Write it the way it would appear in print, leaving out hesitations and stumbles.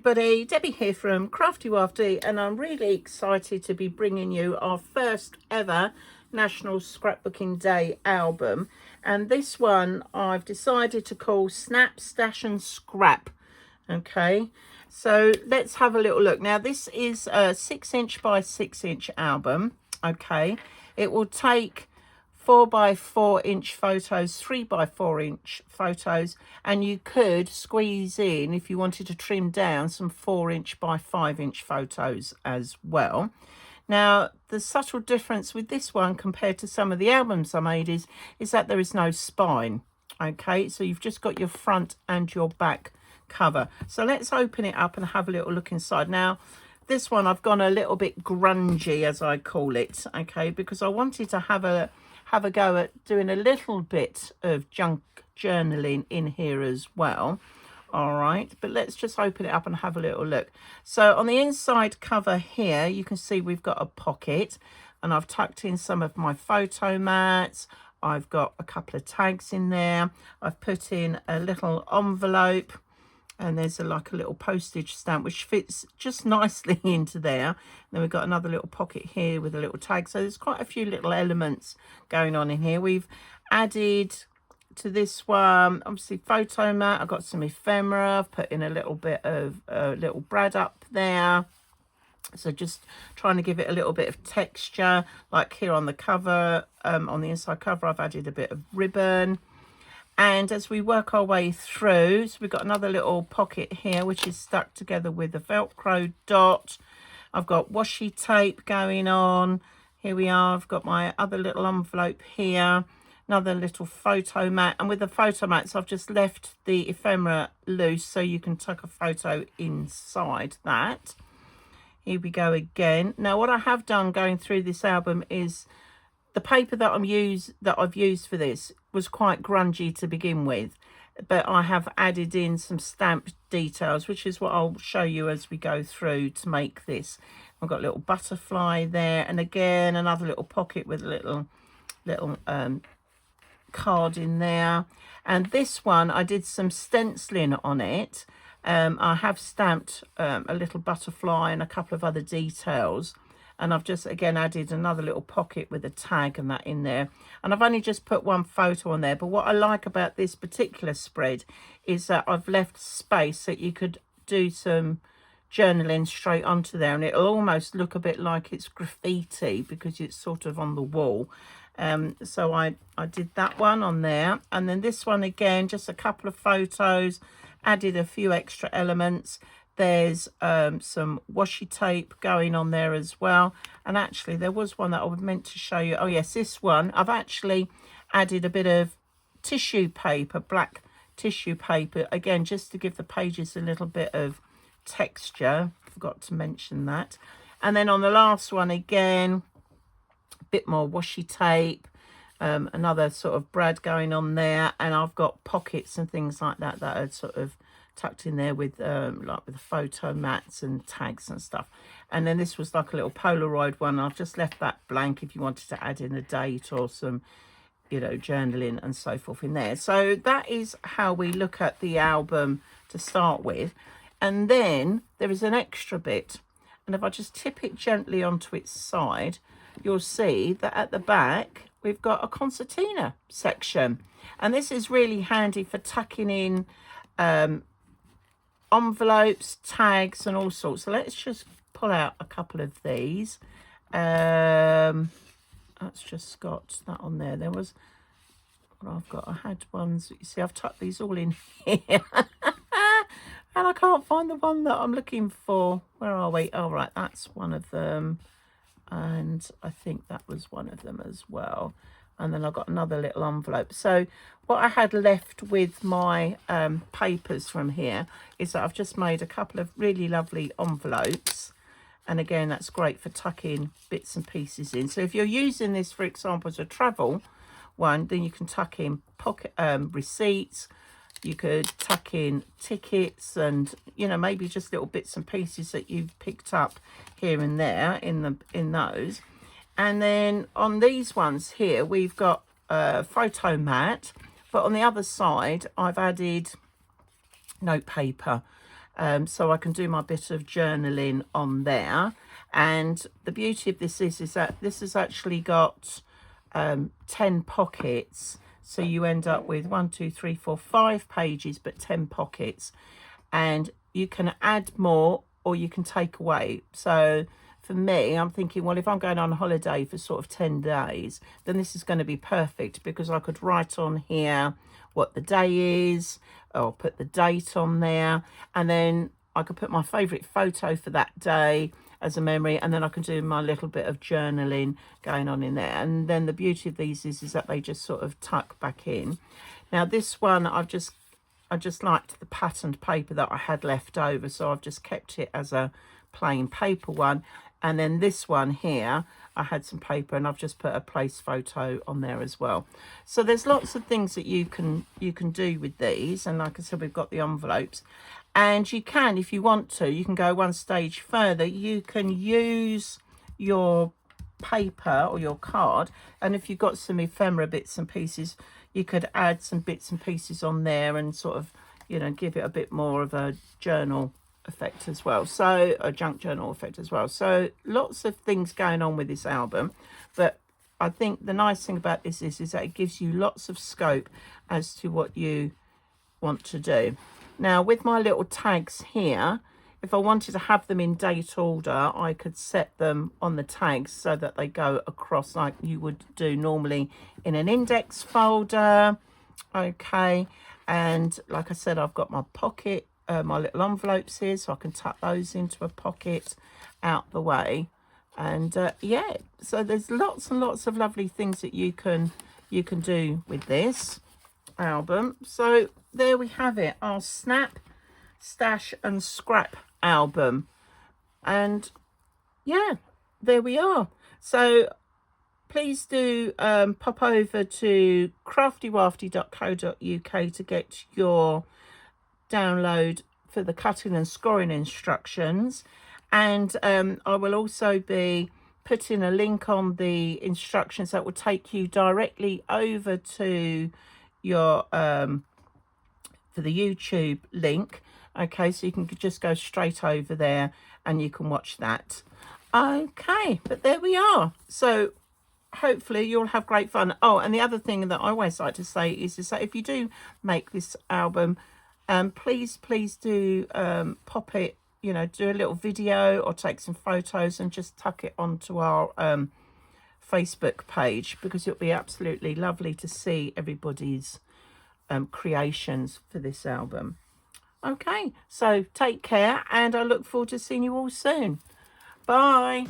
everybody, Debbie here from Craftywafty, and I'm really excited to be bringing you our first ever National Scrapbooking Day album. And this one I've decided to call Snap, Stash and Scrap. Okay, so let's have a little look. Now this is a 6" by 6" album. Okay, it will take 4 by 4" photos, 3 by 4" photos, and you could squeeze in, if you wanted to trim down, some 4" by 5" photos as well. Now the subtle difference with this one compared to some of the albums I made is that there is no spine. Okay, so you've just got your front and your back cover. So let's open it up and have a little look inside. Now this one I've gone a little bit grungy, as I call it, okay, because I wanted to have a go at doing a little bit of junk journaling in here as well. All right, but let's just open it up and have a little look. So on the inside cover here, you can see we've got a pocket, and I've tucked in some of my photo mats. I've got a couple of tags in there. I've put in a little envelope, and there's like a little postage stamp which fits just nicely into there. Then we've got another little pocket here with a little tag. So there's quite a few little elements going on in here. We've added to this one, obviously, photo mat. I've got some ephemera. I've put in a little bit of little brad up there. So just trying to give it a little bit of texture. Like here on the cover, on the inside cover, I've added a bit of ribbon. And as we work our way through, so we've got another little pocket here which is stuck together with a Velcro dot. I've got washi tape going on. Here we are. I've got my other little envelope here, another little photo mat. And with the photo mats, I've just left the ephemera loose so you can tuck a photo inside that. Here we go again. Now what I have done going through this album is the paper that I've used for this was quite grungy to begin with, but I have added in some stamp details, which is what I'll show you as we go through to make this. I've got a little butterfly there, and again another little pocket with a little card in there. And this one I did some stenciling on it. I have stamped a little butterfly and a couple of other details. And I've just, again, added another little pocket with a tag and that in there. And I've only just put one photo on there. But what I like about this particular spread is that I've left space so you could do some journaling straight onto there. And it'll almost look a bit like it's graffiti because it's sort of on the wall. So I did that one on there. And then this one, again, just a couple of photos, added a few extra elements. There's some washi tape going on there as well. And actually there was one that I was meant to show you. Oh yes, this one. I've actually added a bit of tissue paper, black tissue paper, again, just to give the pages a little bit of texture. Forgot to mention that. And then on the last one, again, a bit more washi tape, another sort of brad going on there. And I've got pockets and things like that that are sort of tucked in there with like with the photo mats and tags and stuff. And then this was like a little Polaroid one. I've just left that blank if you wanted to add in a date or some, you know, journaling and so forth in there. So that is how we look at the album to start with. And then there is an extra bit, and if I just tip it gently onto its side, you'll see that at the back we've got a concertina section, and this is really handy for tucking in envelopes, tags and all sorts. So let's just pull out a couple of these. That's just got that on there. There was what I've got. I had ones, you see, I've tucked these all in here. And I can't find the one that I'm looking for. Where are we? Oh right, that's one of them, and I think that was one of them as well. And then I've got another little envelope. So what I had left with my papers from here is that I've just made a couple of really lovely envelopes. And again, that's great for tucking bits and pieces in. So if you're using this, for example, as a travel one, then you can tuck in pocket receipts. You could tuck in tickets and, you know, maybe just little bits and pieces that you've picked up here and there in those. And then on these ones here, we've got a photo mat, but on the other side, I've added note paper. so I can do my bit of journaling on there. And the beauty of this is that this has actually got 10 pockets, so you end up with 1, 2, 3, 4, 5 pages, but 10 pockets, and you can add more or you can take away. So for me, I'm thinking, well, if I'm going on holiday for sort of 10 days, then this is going to be perfect, because I could write on here what the day is, or put the date on there, and then I could put my favourite photo for that day as a memory, and then I can do my little bit of journaling going on in there. And then the beauty of these is that they just sort of tuck back in. Now this one, I just liked the patterned paper that I had left over, so I've just kept it as a plain paper one. And then this one here, I had some paper and I've just put a place photo on there as well. So there's lots of things that you can do with these. And like I said, we've got the envelopes, and you can, if you want to, you can go one stage further. You can use your paper or your card, and if you've got some ephemera bits and pieces, you could add some bits and pieces on there and sort of, you know, give it a bit more of a journal effect as well, so a junk journal effect as well. So lots of things going on with this album, but I think the nice thing about this is that it gives you lots of scope as to what you want to do. Now with my little tags here, if I wanted to have them in date order, I could set them on the tags so that they go across like you would do normally in an index folder. Okay, and like I said, I've got my pocket, my little envelopes here, so I can tuck those into a pocket out the way. And yeah, so there's lots and lots of lovely things that you can do with this album. So there we have it, our Snap, Stash and Scrap album. And yeah, there we are. So please do pop over to craftywafty.co.uk to get your download for the cutting and scoring instructions. And I will also be putting a link on the instructions that will take you directly over to your for the YouTube link. Okay, so you can just go straight over there and you can watch that. Okay, but there we are. So hopefully you'll have great fun. Oh, and the other thing that I always like to say is that if you do make this album, please do pop it, you know, do a little video or take some photos and just tuck it onto our Facebook page, because it'll be absolutely lovely to see everybody's creations for this album. Okay, so take care, and I look forward to seeing you all soon. Bye.